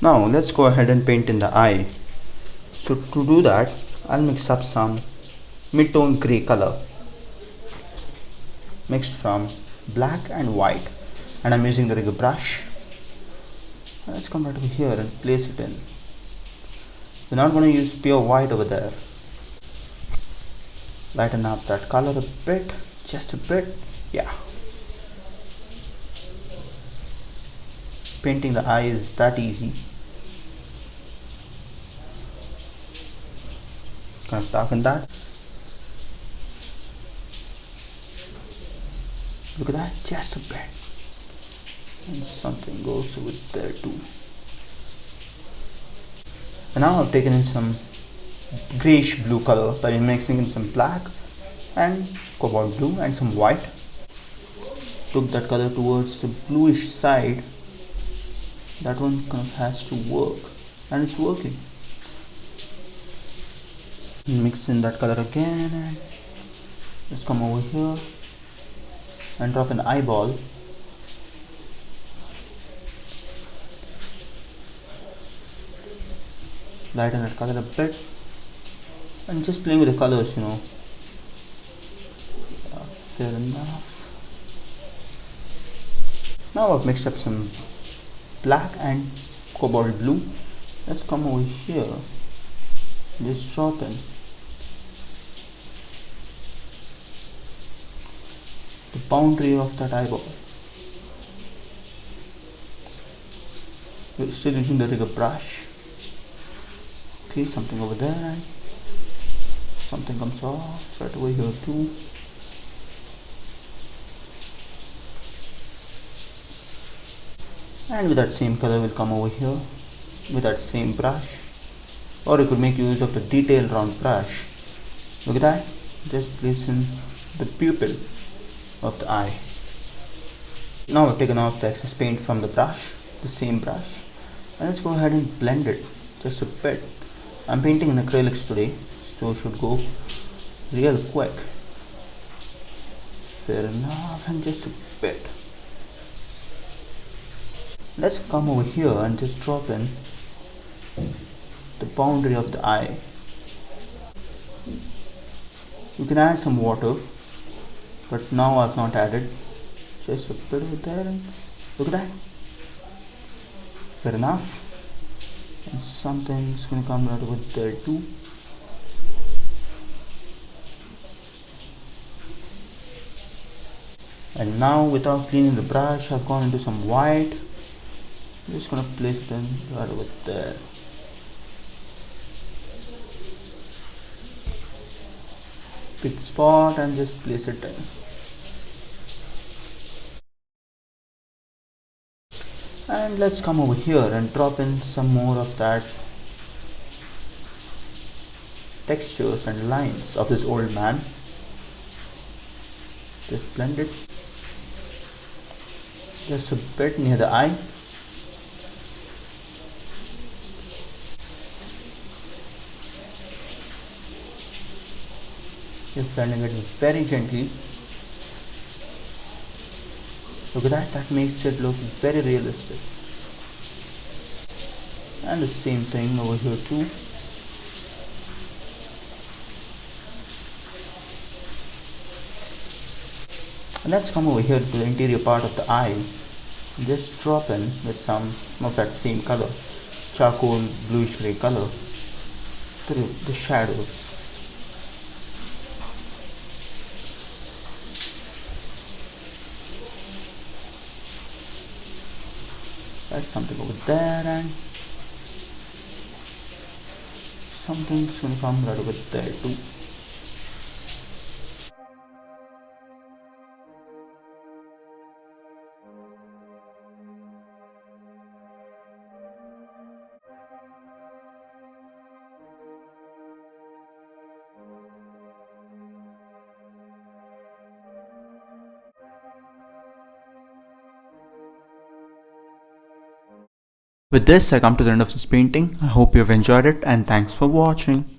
Now let's go ahead and paint in the eye. So to do that, I'll mix up some mid-tone grey color mixed from black and white, and I'm using the rigger brush. Let's come right over here and place it in. We're not going to use pure white over there. Lighten up that color a bit, just a bit, yeah. Painting the eye is that easy. Kind of darken that. Look at that, just a bit. And something goes with there too. And now I've taken in some grayish blue color by mixing in some black and cobalt blue and some white. Took that color towards the bluish side. That one kind of has to work, and it's working. Mix in that color again, and let's come over here and drop an eyeball. Lighten that color a bit, and just playing with the colors, fair enough. Now I've mixed up some black and cobalt blue. Let's come over here, just drop in the boundary of that eyeball. We're still using the rigger brush. Okay, something over there, and something comes off right over here too. And with that same color we'll come over here with that same brush, or you could make use of the detail round brush. Look at that, just place in the pupil of the eye. Now I've taken off the excess paint from the brush, the same brush, and let's go ahead and blend it just a bit. I'm painting in acrylics today, so it should go real quick. Fair enough, and just a bit. Let's come over here and just drop in the boundary of the eye. You can add some water, but now I've not added. Just a bit over there, and look at that. Fair enough. And something's going to come right over there too. And now without cleaning the brush, I've gone into some white. I'm just going to place it in right over there. Pick the spot and just place it in. And let's come over here and drop in some more of that textures and lines of this old man. Just blend it just a bit near the eye. Just blending it very gently. Look at that, that makes it look very realistic. And the same thing over here too. And let's come over here to the interior part of the eye. Just drop in with some of that same color, charcoal bluish gray color, the shadows. That's something over there, and something's going to come right over there too. With this, I come to the end of this painting. I hope you have enjoyed it, and thanks for watching.